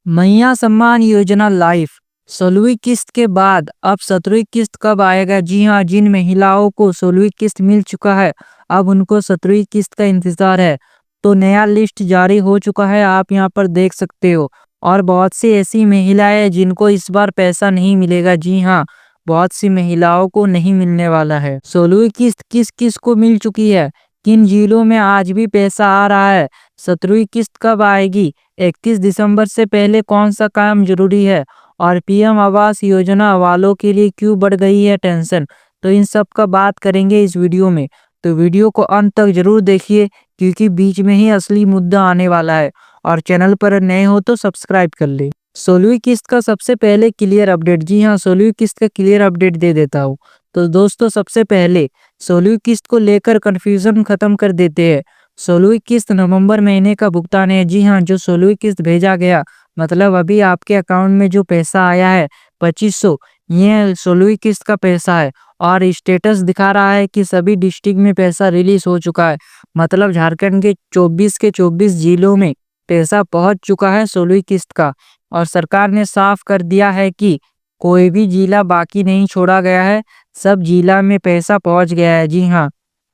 मैया सम्मान योजना लाइफ 16वीं किस्त के बाद अब 17वीं किस्त कब आएगा? जी हाँ, जिन महिलाओं को 16वीं किस्त मिल चुका है, अब उनको 17वीं किस्त का इंतजार है। तो नया लिस्ट जारी हो चुका है, आप यहाँ पर देख सकते हो। और बहुत सी ऐसी महिलाएं हैं जिनको इस बार पैसा नहीं मिलेगा। जी हाँ, बहुत सी महिलाओं को नहीं मिलने वाला है। 16वीं किस्त किस किस को मिल चुकी है, किन जिलों में आज भी पैसा आ रहा है, 17वीं किस्त कब आएगी, 31 दिसंबर से पहले कौन सा काम जरूरी है, और पीएम आवास योजना वालों के लिए क्यों बढ़ गई है टेंशन। तो इन सब का बात करेंगे इस वीडियो में। तो वीडियो को अंत तक जरूर देखिए, क्योंकि बीच में ही असली मुद्दा आने वाला है। और चैनल पर नए हो तो सब्सक्राइब कर ले। 16वीं किस्त का सबसे पहले क्लियर अपडेट। जी हाँ, 16वीं किस्त का क्लियर अपडेट दे देता हूँ। तो दोस्तों, सबसे पहले 16वीं किस्त को लेकर कंफ्यूजन खत्म कर देते हैं। 16वीं किस्त नवंबर महीने का भुगतान है। जी हाँ, जो 16वीं किस्त भेजा गया, मतलब अभी आपके अकाउंट में जो पैसा आया है 2500, ये 16वीं किस्त का पैसा है। और स्टेटस दिखा रहा है कि सभी डिस्ट्रिक्ट में पैसा रिलीज हो चुका है। मतलब झारखंड के 24 के 24 जिलों में पैसा पहुंच चुका है 16वीं किस्त का। और सरकार ने साफ कर दिया है कि कोई भी जिला बाकी नहीं छोड़ा गया है, सब जिला में पैसा पहुंच गया है। जी हाँ,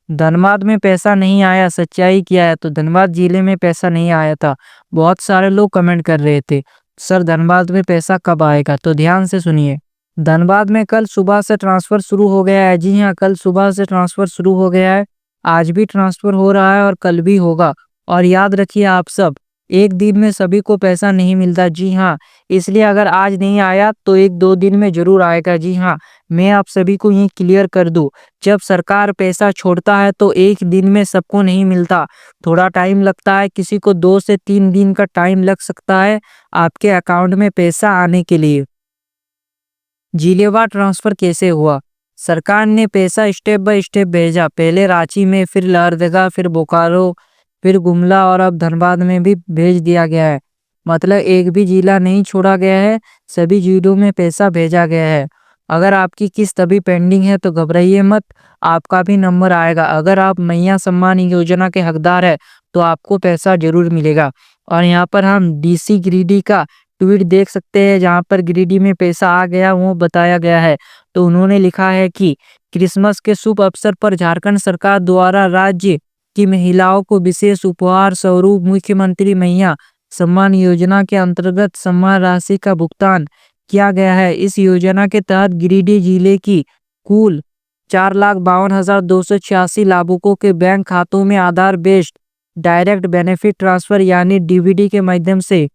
धनबाद में पैसा नहीं आया, सच्चाई क्या है? तो धनबाद जिले में पैसा नहीं आया था। बहुत सारे लोग कमेंट कर रहे थे, सर धनबाद में पैसा कब आएगा? तो ध्यान से सुनिए, धनबाद में कल सुबह से ट्रांसफर शुरू हो गया है। जी हाँ, कल सुबह से ट्रांसफर शुरू हो गया है। आज भी ट्रांसफर हो रहा है और कल भी होगा। और याद रखिए आप सब, एक दिन में सभी को पैसा नहीं मिलता। जी हाँ, इसलिए अगर आज नहीं आया तो एक दो दिन में जरूर आएगा। जी हाँ, मैं आप सभी को ये क्लियर कर दूं, जब सरकार पैसा छोड़ता है तो एक दिन में सबको नहीं मिलता, थोड़ा टाइम लगता है। किसी को 2 से 3 दिन का टाइम लग सकता है आपके अकाउंट में पैसा आने के लिए। जिलेवार ट्रांसफर कैसे हुआ? सरकार ने पैसा स्टेप बाय स्टेप भेजा, पहले रांची में, फिर लहरदगा, फिर बोकारो, फिर गुमला और अब धनबाद में भी भेज दिया गया है। मतलब एक भी जिला नहीं छोड़ा गया है, सभी जिलों में पैसा भेजा गया है। अगर आपकी किस्त अभी पेंडिंग है तो घबराइए मत, आपका भी नंबर आएगा। अगर आप मैया सम्मान योजना के हकदार है तो आपको पैसा जरूर मिलेगा। और यहाँ पर हम डीसी गिरिडीह का ट्वीट देख सकते हैं, जहां पर गिरिडीह में पैसा आ गया वो बताया गया है। तो उन्होंने लिखा है कि क्रिसमस के शुभ अवसर पर झारखंड सरकार द्वारा राज्य की महिलाओं को विशेष उपहार स्वरूप मुख्यमंत्री मैया सम्मान योजना के अंतर्गत सम्मान राशि का भुगतान किया गया है। इस योजना के तहत गिरिडीह जिले की कुल 4,52,286 लाभुकों के बैंक खातों में आधार बेस्ड डायरेक्ट बेनिफिट ट्रांसफर यानी डीबीटी के माध्यम से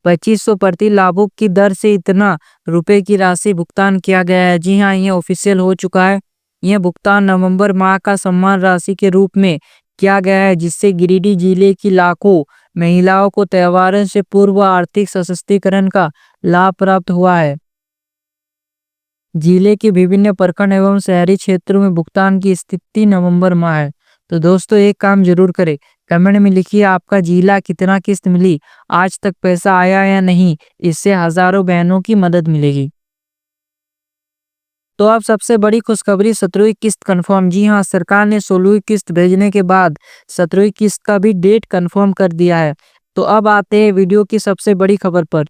2500 प्रति लाभुक की दर से इतना रुपए की राशि भुगतान किया गया है। जी हाँ, ये ऑफिशियल हो चुका है। यह भुगतान नवंबर माह का सम्मान राशि के रूप में किया गया है, जिससे गिरिडीह जिले की लाखों महिलाओं को त्योहारों से पूर्व आर्थिक सशक्तिकरण का लाभ प्राप्त हुआ है। जिले के विभिन्न प्रखंड एवं शहरी क्षेत्रों में भुगतान की स्थिति नवंबर माह है। तो दोस्तों, एक काम जरूर करें, कमेंट में लिखिए आपका जिला कितना किस्त मिली, आज तक पैसा आया या नहीं। इससे हजारों बहनों की मदद मिलेगी। तो अब सबसे बड़ी खुशखबरी, 17वीं किस्त कंफर्म। जी हाँ, सरकार ने 16वीं किस्त भेजने के बाद 17वीं किस्त का भी डेट कंफर्म कर दिया है। तो अब आते हैं वीडियो की सबसे बड़ी खबर पर।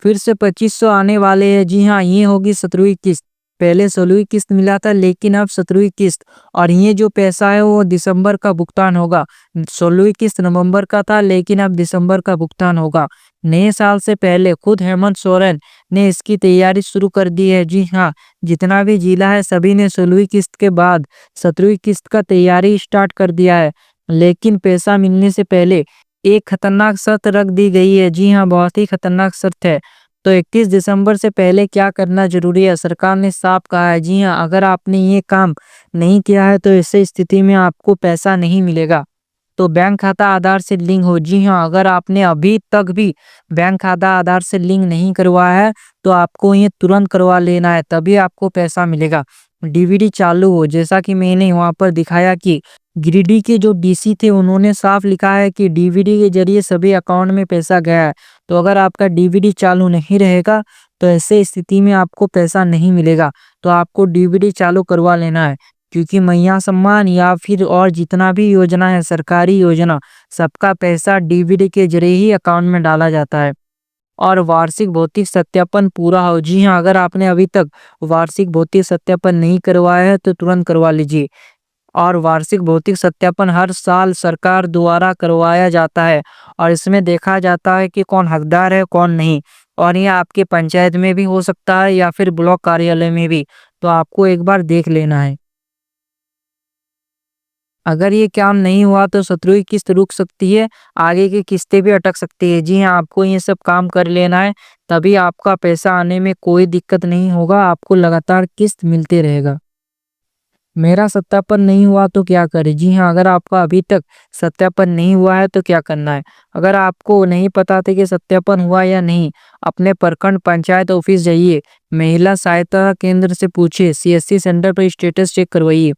फिर से 2500 आने वाले हैं। जी हाँ, ये होगी 17वीं किस्त। पहले 16वीं किस्त मिला था, लेकिन अब 17वीं किस्त। और ये जो पैसा है वो दिसंबर का भुगतान होगा। 16वीं किस्त नवंबर का था, लेकिन अब दिसंबर का भुगतान होगा। नए साल से पहले खुद हेमंत सोरेन ने इसकी तैयारी शुरू कर दी है। जी हाँ, जितना भी जिला है सभी ने 16वीं किस्त के बाद 17वीं किस्त का तैयारी स्टार्ट कर दिया है। लेकिन पैसा मिलने से पहले एक खतरनाक शर्त रख दी गई है। जी हाँ, बहुत ही खतरनाक शर्त है। तो 31 दिसंबर से पहले क्या करना जरूरी है, सरकार ने साफ कहा है। जी हाँ, अगर आपने ये काम नहीं किया है तो ऐसे स्थिति में आपको पैसा नहीं मिलेगा। तो बैंक खाता आधार से लिंक हो। जी हाँ, अगर आपने अभी तक भी बैंक खाता आधार से लिंक नहीं करवाया है तो आपको ये तुरंत करवा लेना है, तभी आपको पैसा मिलेगा। डीवीडी चालू हो, जैसा कि मैंने वहां पर दिखाया कि गिरिडीह के जो डीसी थे उन्होंने साफ लिखा है कि डीवीडी के जरिए सभी अकाउंट में पैसा गया है। तो अगर आपका डीवीडी चालू नहीं रहेगा तो ऐसे स्थिति में आपको पैसा नहीं मिलेगा। तो आपको डीवीडी चालू करवा लेना है, क्योंकि मैया सम्मान या फिर और जितना भी योजना है, सरकारी योजना, सबका पैसा डीवीडी के जरिए ही अकाउंट में डाला जाता है। और वार्षिक भौतिक सत्यापन पूरा हो। जी हाँ, अगर आपने अभी तक वार्षिक भौतिक सत्यापन नहीं करवाया है तो तुरंत करवा लीजिए। और वार्षिक भौतिक सत्यापन हर साल सरकार द्वारा करवाया जाता है और इसमें देखा जाता है कि कौन हकदार है कौन नहीं। और ये आपके पंचायत में भी हो सकता है या फिर ब्लॉक कार्यालय में भी, तो आपको एक बार देख लेना है। अगर ये काम नहीं हुआ तो 17वीं किस्त रुक सकती है, आगे की किस्तें भी अटक सकती है। जी हाँ, आपको ये सब काम कर लेना है, तभी आपका पैसा आने में कोई दिक्कत नहीं होगा, आपको लगातार किस्त मिलते रहेगा। मेरा सत्यापन नहीं हुआ तो क्या करें? जी हाँ, अगर आपका अभी तक सत्यापन नहीं हुआ है तो क्या करना है? अगर आपको नहीं पता था कि सत्यापन हुआ या नहीं, अपने प्रखंड पंचायत ऑफिस जाइए, महिला सहायता केंद्र से पूछिए, सीएससी सेंटर पर स्टेटस चेक करवाइए।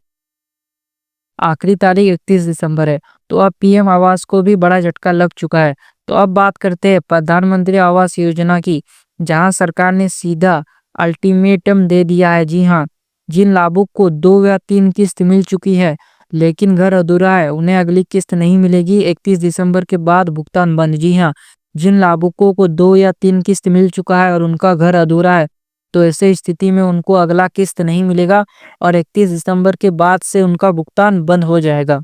आखिरी तारीख 31 दिसंबर है। तो अब पीएम आवास को भी बड़ा झटका लग चुका है। तो अब बात करते हैं प्रधानमंत्री आवास योजना की, जहां सरकार ने सीधा अल्टीमेटम दे दिया है। जी हाँ, जिन लाभुक को 2 या 3 किस्त मिल चुकी है लेकिन घर अधूरा है, उन्हें अगली किस्त नहीं मिलेगी। 31 दिसंबर के बाद भुगतान बंद। जी हाँ, जिन लाभुकों को 2 या 3 किस्त मिल चुका है और उनका घर अधूरा है, तो ऐसे स्थिति में उनको अगला किस्त नहीं मिलेगा और 31 दिसंबर के बाद से उनका भुगतान बंद हो जाएगा।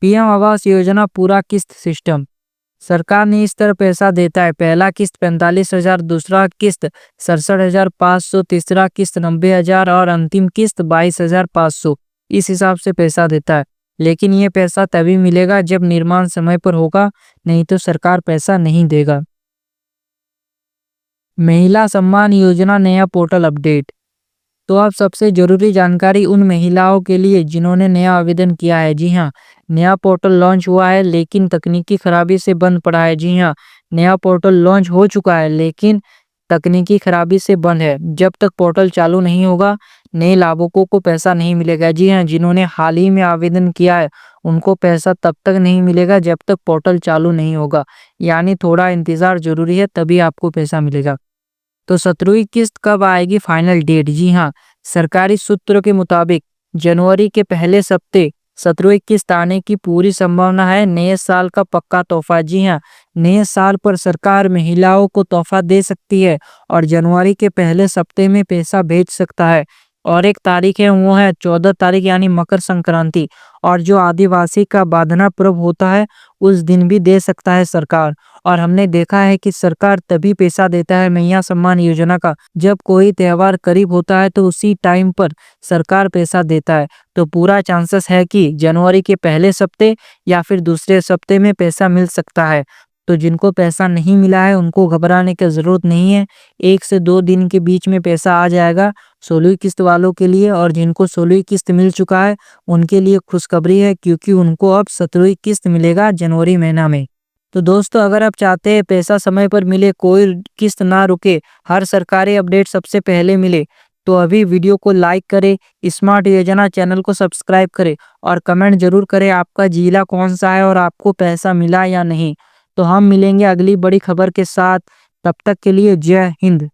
पीएम आवास योजना पूरा किस्त सिस्टम। सरकार ने इस तरह पैसा देता है, पहला किस्त 45,000, दूसरा किस्त 67,500, तीसरा किस्त 90,000 और अंतिम किस्त 22,500। इस हिसाब से पैसा देता है, लेकिन ये पैसा तभी मिलेगा जब निर्माण समय पर होगा, नहीं तो सरकार पैसा नहीं देगा। महिला सम्मान योजना नया पोर्टल अपडेट। तो अब सबसे जरूरी जानकारी उन महिलाओं के लिए जिन्होंने नया आवेदन किया है। जी हाँ, नया पोर्टल लॉन्च हुआ है लेकिन तकनीकी खराबी से बंद पड़ा है। जी हाँ, नया पोर्टल लॉन्च हो चुका है लेकिन तकनीकी खराबी से बंद है। जब तक पोर्टल चालू नहीं होगा, नए लाभुकों को पैसा नहीं मिलेगा। जी हाँ, जिन्होंने हाल ही में आवेदन किया है उनको पैसा तब तक नहीं मिलेगा जब तक पोर्टल चालू नहीं होगा, यानी थोड़ा इंतजार जरूरी है, तभी आपको पैसा मिलेगा। तो 17वीं किस्त कब आएगी? Final date. जी हाँ, सरकारी सूत्रों के मुताबिक जनवरी के पहले सप्ते 17वीं किस्त आने की पूरी संभावना है। नए साल का पक्का तोहफा। जी हाँ, नए साल पर सरकार महिलाओं को तोहफा दे सकती है और जनवरी के पहले सप्ते में पैसा भेज सकता है। और एक तारीख है, वो है 14 तारीख, यानी मकर संक्रांति। और जो आदिवासी का बांधना पर्व होता है उस दिन भी दे सकता है सरकार। और हमने देखा है कि सरकार तभी पैसा देता है मैया सम्मान योजना का जब कोई त्योहार करीब होता है, तो उसी टाइम पर सरकार पैसा देता है। तो पूरा चांसेस है कि जनवरी के पहले सप्ते या फिर दूसरे सप्ते में पैसा मिल सकता है। तो जिनको पैसा नहीं मिला है उनको घबराने की जरूरत नहीं है, 1 से 2 दिन के बीच में पैसा आ जाएगा 16वीं किस्त वालों के लिए। और जिनको 16वीं किस्त मिल चुका है उनके लिए खुशखबरी है, क्योंकि उनको अब 17वीं किस्त मिलेगा जनवरी महीना में। तो दोस्तों, अगर आप चाहते हैं पैसा समय पर मिले, कोई किस्त ना रुके, हर सरकारी अपडेट सबसे पहले मिले, तो अभी वीडियो को लाइक करें, स्मार्ट योजना चैनल को सब्सक्राइब करें और कमेंट जरूर करें आपका जिला कौन सा है और आपको पैसा मिला या नहीं। तो हम मिलेंगे अगली बड़ी खबर के साथ, तब तक के लिए जय हिंद।